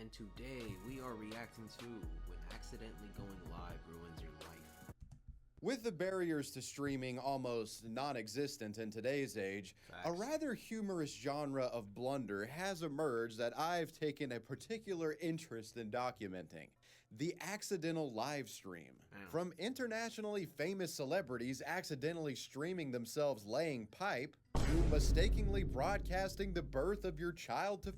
and today we are reacting to when accidentally going live ruins your life. With the barriers to streaming almost non-existent in today's age, Facts. a rather humorous genre of blunder has emerged that I've taken a particular interest in documenting: the accidental live stream. From internationally famous celebrities accidentally streaming themselves laying pipe, to mistakenly broadcasting the birth of your child to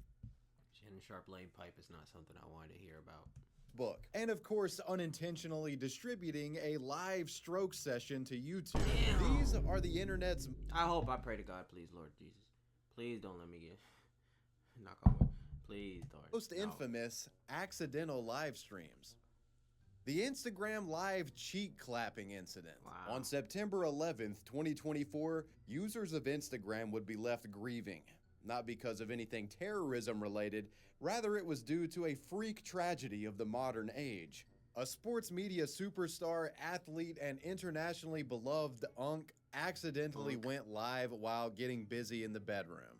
Shannon Sharpe laying pipe is not something I wanted to hear about. book. And of course, unintentionally distributing a live stroke session to YouTube. Damn. These are the internet's... I pray to God, please, Lord Jesus. Please don't let me get... Knock on wood. Please don't. most infamous accidental live streams. The Instagram live cheek clapping incident. Wow. On September 11th, 2024, users of Instagram would be left grieving. Not because of anything terrorism related, rather it was due to a freak tragedy of the modern age. A sports media superstar, athlete, and internationally beloved Unc accidentally went live while getting busy in the bedroom.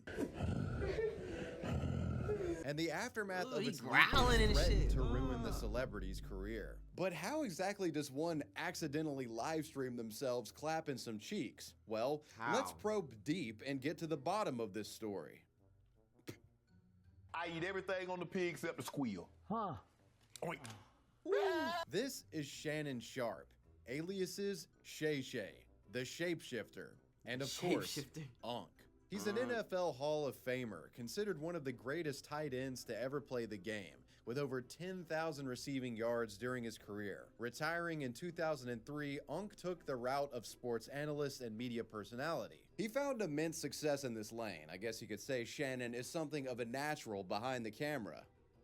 And the aftermath of its growling and threatened shit. to ruin the celebrity's career. But how exactly does one accidentally live stream themselves clapping some cheeks? Well, let's probe deep and get to the bottom of this story. I eat everything on the pig except the squeal. Huh. Oink. This is Shannon Sharpe, aliases Shay Shay, the shapeshifter, and of course, Shapeshifter. Unc. He's an NFL Hall of Famer, considered one of the greatest tight ends to ever play the game, with over 10,000 receiving yards during his career. Retiring in 2003, Unc took the route of sports analyst and media personality. He found immense success in this lane. I guess you could say Shannon is something of a natural behind the camera.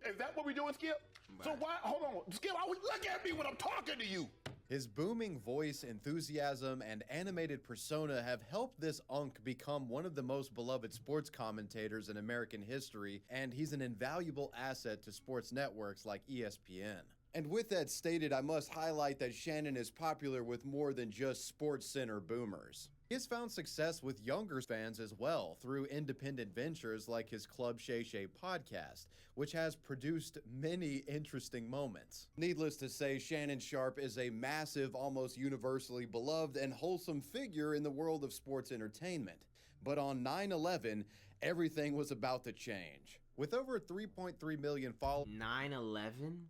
Is that what we doing, Skip? So why, hold on, Skip, look at me when I'm talking to you. His booming voice, enthusiasm, and animated persona have helped this Unc become one of the most beloved sports commentators in American history, and he's an invaluable asset to sports networks like ESPN. And with that stated, I must highlight that Shannon is popular with more than just Sports Center boomers. He has found success with younger fans as well through independent ventures like his Club Shay Shay podcast, which has produced many interesting moments. Needless to say, Shannon Sharpe is a massive, almost universally beloved and wholesome figure in the world of sports entertainment. But on 9/11, everything was about to change. With over 3.3 million followers... 9/11?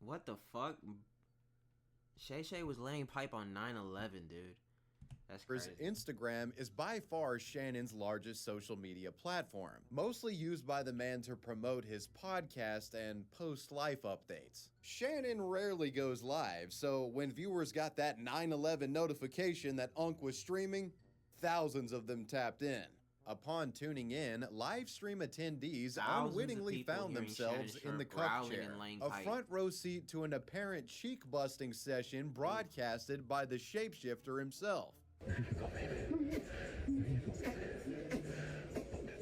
What the fuck? Shay Shay was laying pipe on 9/11, dude. That's crazy. Instagram is by far Shannon's largest social media platform, mostly used by the man to promote his podcast and post life updates. Shannon rarely goes live, so when viewers got that 9/11 notification that Unc was streaming, thousands of them tapped in. Upon tuning in, live stream attendees unwittingly found themselves in the cup chair, a front row seat to an apparent cheek-busting session broadcasted by the shapeshifter himself.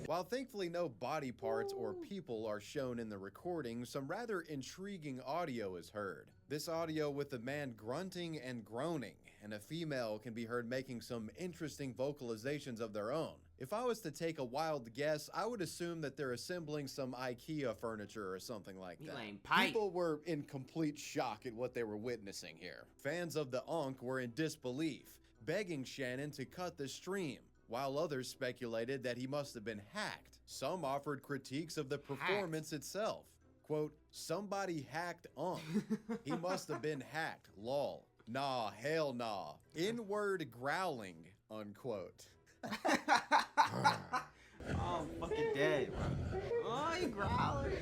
While thankfully no body parts or people are shown in the recording, some rather intriguing audio is heard. This audio with the man grunting and groaning, and a female can be heard making some interesting vocalizations of their own. If I was to take a wild guess, I would assume that they're assembling some IKEA furniture or something like that. People were in complete shock at what they were witnessing here. Fans of the Unc were in disbelief, begging Shannon to cut the stream, while others speculated that he must have been hacked. Some offered critiques of the performance itself. Quote, somebody hacked Unc. He must have been hacked, lol. Nah, hell nah. N-word growling, unquote. Oh, I'm fucking dead, bro. Oh, you growling.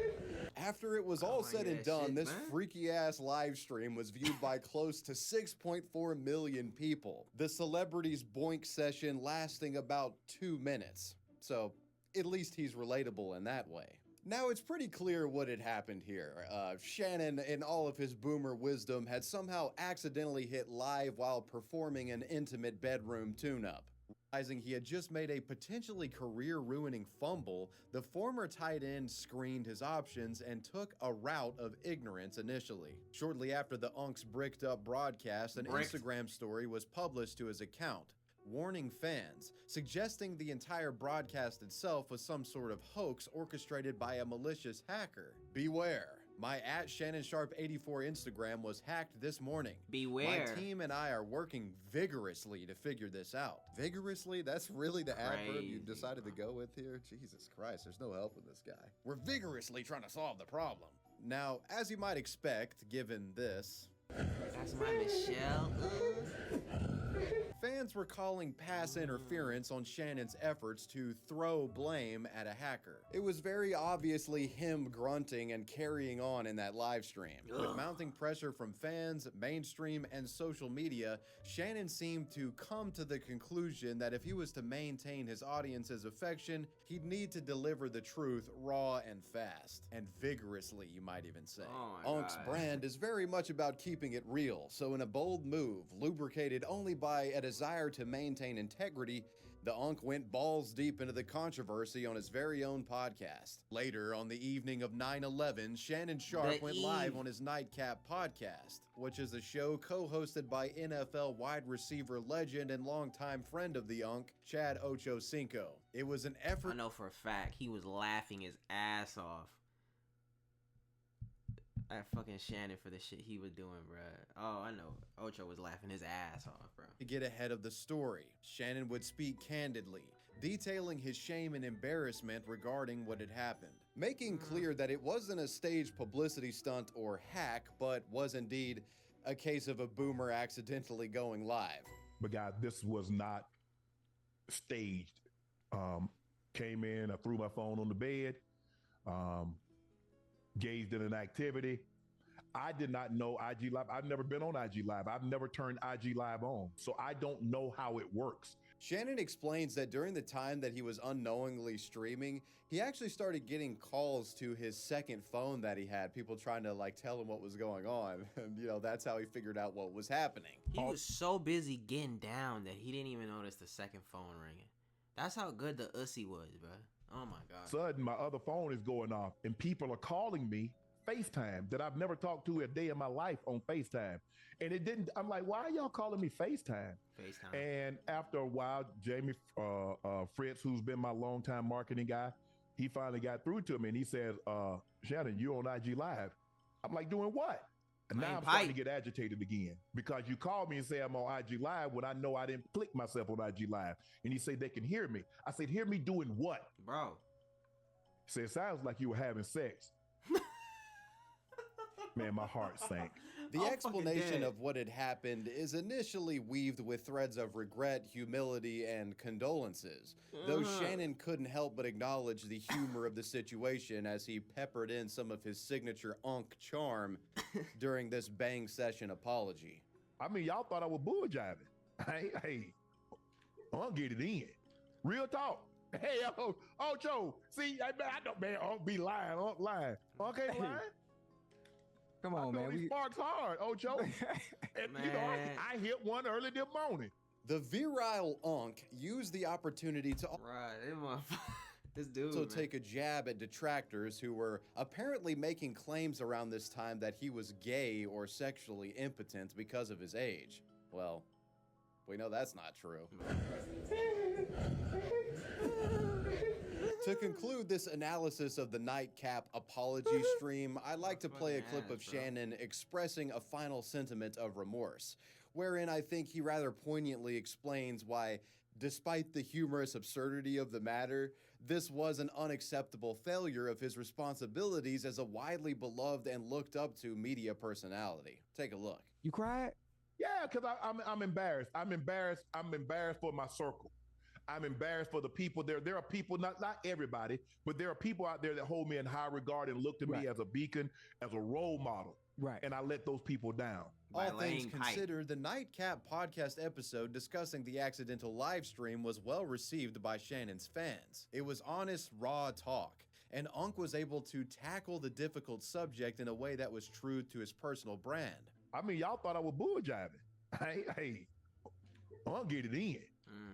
After it was all said and done, this freaky-ass live stream was viewed by close to 6.4 million people. The celebrity's boink session lasting about 2 minutes. So, at least he's relatable in that way. Now, it's pretty clear what had happened here. Shannon, in all of his boomer wisdom, had somehow accidentally hit live while performing an intimate bedroom tune-up. Realizing he had just made a potentially career-ruining fumble, the former tight end screened his options and took a route of ignorance initially. Shortly after the Unc's bricked-up broadcast, an Instagram story was published to his account, warning fans, suggesting the entire broadcast itself was some sort of hoax orchestrated by a malicious hacker. Beware. My @Shannon Sharpe 84 Instagram was hacked this morning. Beware. My team and I are working vigorously to figure this out. Vigorously? That's really the adverb you decided to go with here? Jesus Christ, there's no help with this guy. We're vigorously trying to solve the problem. Now, as you might expect, given this... That's my Michelle. Fans were calling pass interference on Shannon's efforts to throw blame at a hacker. It was very obviously him grunting and carrying on in that live stream. With mounting pressure from fans, mainstream, and social media, Shannon seemed to come to the conclusion that if he was to maintain his audience's affection, he'd need to deliver the truth raw and fast. And vigorously, you might even say. Unc's brand is very much about keeping it real, so in a bold move, lubricated only by a desire to maintain integrity, the Unc went balls deep into the controversy on his very own podcast. Later, on the evening of 9/11, Shannon Sharpe went live on his Nightcap podcast, which is a show co-hosted by NFL wide receiver legend and longtime friend of the Unc, Chad Ochocinco. It was an effort... I know for a fact he was laughing his ass off at fucking Shannon for the shit he was doing, bruh. Oh, I know. Ocho was laughing his ass off, bro. To get ahead of the story, Shannon would speak candidly, detailing his shame and embarrassment regarding what had happened, making clear that it wasn't a staged publicity stunt or hack, but was indeed a case of a boomer accidentally going live. But guys, this was not staged. Came in, I threw my phone on the bed, gazed in an activity. I did not know IG Live. I've never been on IG Live. I've never turned IG Live on, so I don't know how it works. Shannon explains that during the time that he was unknowingly streaming, he actually started getting calls to his second phone that he had, people trying to like tell him what was going on. And that's how he figured out what was happening. He was so busy getting down that he didn't even notice the second phone ringing. That's how good the ussy was, bro. Oh my God. Sudden, my other phone is going off and people are calling me FaceTime that I've never talked to a day in my life on FaceTime. And it didn't, I'm like, why are y'all calling me FaceTime? And after a while, Jamie Fritz, who's been my longtime marketing guy, he finally got through to me and he said, Shannon, you're on IG Live. I'm like, doing what? And now I'm starting to get agitated again because you called me and say I'm on IG Live when I know I didn't click myself on IG Live. And he said they can hear me. I said, hear me doing what? Bro. He said, it sounds like you were having sex. Man, my heart sank. The explanation of what had happened is initially weaved with threads of regret, humility, and condolences, though Shannon couldn't help but acknowledge the humor of the situation as he peppered in some of his signature Unc charm during this bang session apology. I mean, y'all thought I was bull jiving. Hey, Unc get it in. Real talk. Hey, Ocho, see, I know, man, Unc be lying, Unc lying. Unc ain't lying. Come on, man. He sparks hard, Ocho. And, I hit one early this morning. The virile Unc used the opportunity to this dude also take a jab at detractors who were apparently making claims around this time that he was gay or sexually impotent because of his age. Well, we know that's not true. To conclude this analysis of the Nightcap apology stream, I'd like to play a clip of Shannon expressing a final sentiment of remorse, wherein I think he rather poignantly explains why, despite the humorous absurdity of the matter, this was an unacceptable failure of his responsibilities as a widely beloved and looked up to media personality. Take a look. You cried? Yeah, because I'm embarrassed. I'm embarrassed for my circle. I'm embarrassed for the people there. There are people, not everybody, but there are people out there that hold me in high regard and look to me as a beacon, as a role model. Right. And I let those people down. All things considered, the Nightcap podcast episode discussing the accidental live stream was well received by Shannon's fans. It was honest, raw talk, and Unc was able to tackle the difficult subject in a way that was true to his personal brand. I mean, y'all thought I was bull jiving. Hey, Unc get it in.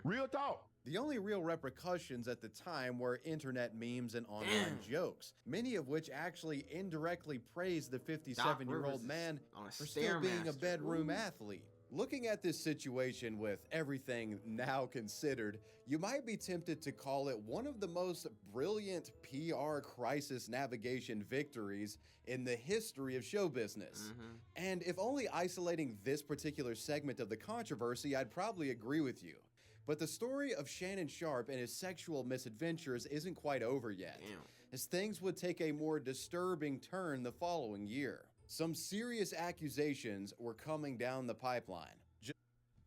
Real talk. The only real repercussions at the time were internet memes and online jokes, many of which actually indirectly praised the 57-year-old man for still being a bedroom athlete. Looking at this situation with everything now considered, you might be tempted to call it one of the most brilliant PR crisis navigation victories in the history of show business. And if only isolating this particular segment of the controversy, I'd probably agree with you. But the story of Shannon Sharpe and his sexual misadventures isn't quite over yet, as things would take a more disturbing turn the following year. Some serious accusations were coming down the pipeline.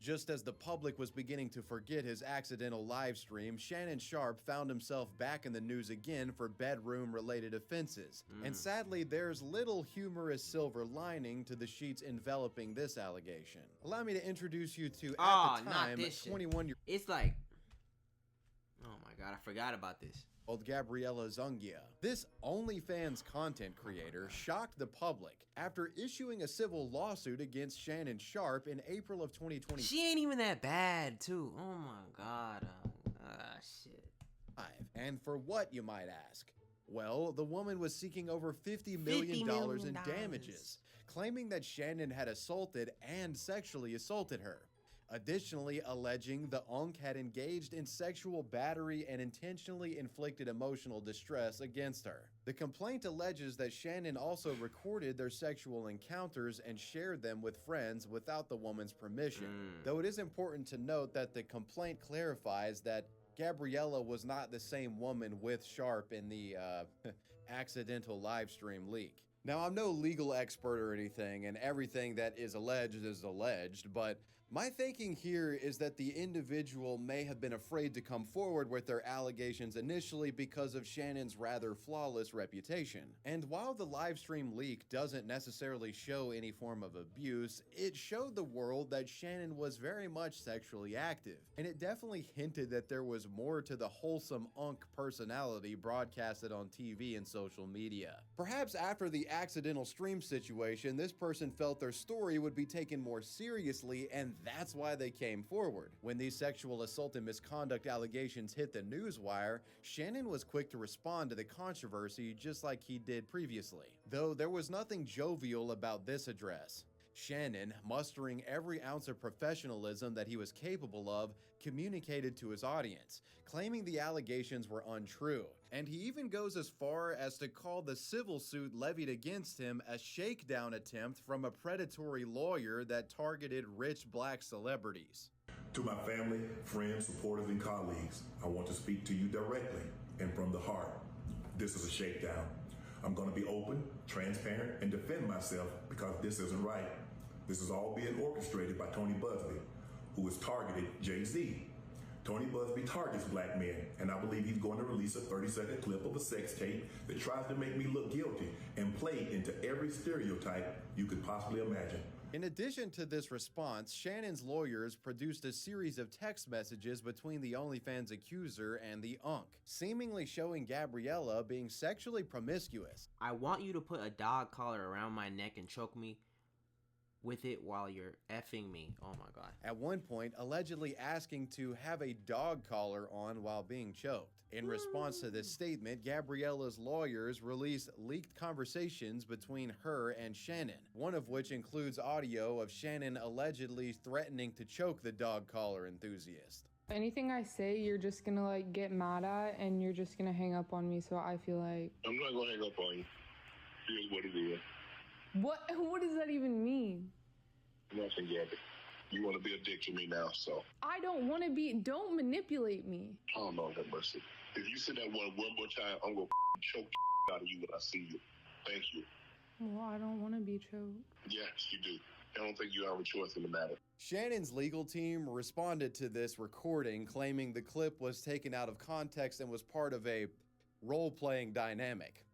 Just as the public was beginning to forget his accidental live stream, Shannon Sharpe found himself back in the news again for bedroom-related offenses. And sadly, there's little humorous silver lining to the sheets enveloping this allegation. Allow me to introduce you to, at the time, 21-year-old... It's like... Oh my God, I forgot about this. Gabriella Zungia. This OnlyFans content creator shocked the public after issuing a civil lawsuit against Shannon Sharpe in April of 2020. She ain't even that bad, too. Oh my God. Shit. And for what, you might ask? Well, the woman was seeking over $50 million in damages, claiming that Shannon had assaulted and sexually assaulted her. Additionally, alleging the Unc had engaged in sexual battery and intentionally inflicted emotional distress against her. The complaint alleges that Shannon also recorded their sexual encounters and shared them with friends without the woman's permission. Though it is important to note that the complaint clarifies that Gabriella was not the same woman with Sharpe in the accidental live stream leak. Now, I'm no legal expert or anything, and everything that is alleged, but my thinking here is that the individual may have been afraid to come forward with their allegations initially because of Shannon's rather flawless reputation. And while the livestream leak doesn't necessarily show any form of abuse, it showed the world that Shannon was very much sexually active. And it definitely hinted that there was more to the wholesome Unc personality broadcasted on TV and social media. Perhaps after the accidental stream situation, this person felt their story would be taken more seriously, and that's why they came forward. When these sexual assault and misconduct allegations hit the newswire, Shannon was quick to respond to the controversy just like he did previously. Though there was nothing jovial about this address. Shannon, mustering every ounce of professionalism that he was capable of, communicated to his audience, claiming the allegations were untrue. And he even goes as far as to call the civil suit levied against him a shakedown attempt from a predatory lawyer that targeted rich black celebrities. To my family, friends, supporters, and colleagues, I want to speak to you directly and from the heart. This is a shakedown. I'm going to be open, transparent, and defend myself because this isn't right. This is all being orchestrated by Tony Busby, who has targeted Jay-Z. Tony Busby targets black men, and I believe he's going to release a 30-second clip of a sex tape that tries to make me look guilty and play into every stereotype you could possibly imagine. In addition to this response, Shannon's lawyers produced a series of text messages between the OnlyFans accuser and the Unc, seemingly showing Gabriella being sexually promiscuous. I want you to put a dog collar around my neck and choke me with it while you're effing me. Oh my God. At one point, allegedly asking to have a dog collar on while being choked. In response to this statement, Gabriella's lawyers released leaked conversations between her and Shannon, one of which includes audio of Shannon allegedly threatening to choke the dog collar enthusiast. Anything I say, you're just gonna like get mad at and you're just gonna hang up on me, so I feel like... I'm not gonna hang up on you. Here's what it is. What does that even mean? Nothing, Gabby. You want to be a dick to me now, so. I don't want to be. Don't manipulate me. Oh, no, have mercy. If you say that one more time, I'm going to choke the out of you when I see you. Thank you. Well, I don't want to be choked. Yes, you do. I don't think you have a choice in the matter. Shannon's legal team responded to this recording, claiming the clip was taken out of context and was part of a role-playing dynamic.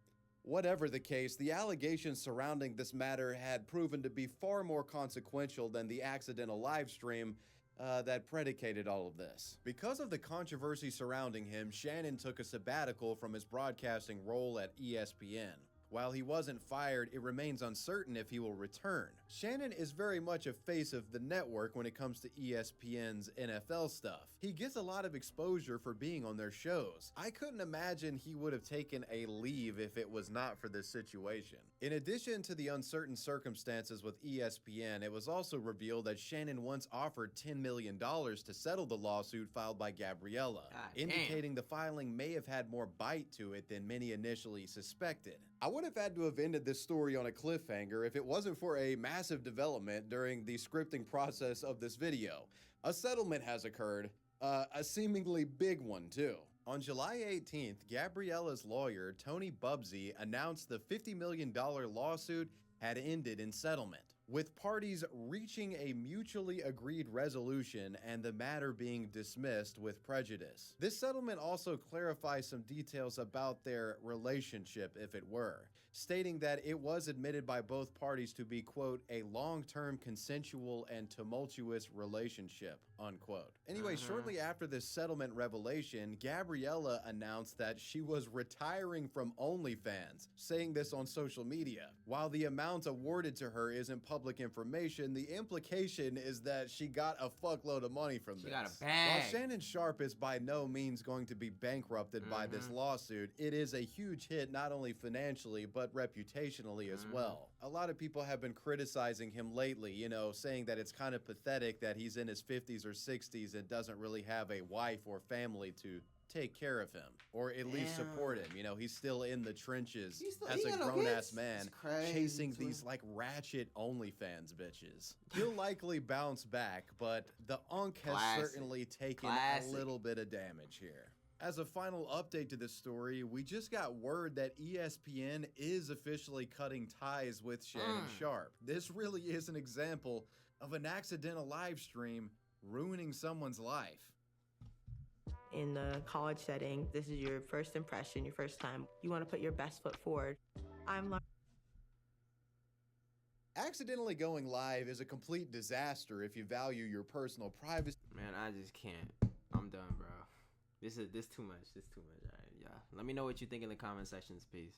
Whatever the case, the allegations surrounding this matter had proven to be far more consequential than the accidental live stream that predicated all of this. Because of the controversy surrounding him, Shannon took a sabbatical from his broadcasting role at ESPN. While he wasn't fired, it remains uncertain if he will return. Shannon is very much a face of the network when it comes to ESPN's NFL stuff. He gets a lot of exposure for being on their shows. I couldn't imagine he would have taken a leave if it was not for this situation. In addition to the uncertain circumstances with ESPN, it was also revealed that Shannon once offered $10 million to settle the lawsuit filed by Gabriella, indicating the filing may have had more bite to it than many initially suspected. I would have had to have ended this story on a cliffhanger if it wasn't for a massive development during the scripting process of this video. A settlement has occurred, a seemingly big one too. On July 18th, Gabriella's lawyer, Tony Bubsy, announced the $50 million lawsuit had ended in settlement, with parties reaching a mutually agreed resolution and the matter being dismissed with prejudice. This settlement also clarifies some details about their relationship, if it were, stating that it was admitted by both parties to be, quote, a long-term consensual and tumultuous relationship, unquote. Anyway, shortly after this settlement revelation, Gabriella announced that she was retiring from OnlyFans, saying this on social media. While the amount awarded to her isn't public information, the implication is that she got a fuckload of money from this. She got a bag. While Shannon Sharpe is by no means going to be bankrupted by this lawsuit, it is a huge hit not only financially, but reputationally as well. A lot of people have been criticizing him lately, you know, saying that it's kind of pathetic that he's in his 50s or 60s and doesn't really have a wife or family to take care of him, or at least support him. You know, he's still in the trenches as a grown-ass man, chasing these like ratchet OnlyFans bitches. He'll likely bounce back, but the Unc has certainly taken a little bit of damage here. As a final update to this story, we just got word that ESPN is officially cutting ties with Shannon Sharpe. This really is an example of an accidental live stream ruining someone's life. In the college setting, this is your first impression, your first time. You want to put your best foot forward. Accidentally going live is a complete disaster if you value your personal privacy. Man, I just can't. I'm done, bro. This too much. This too much. All right, yeah. Let me know what you think in the comment sections. Peace.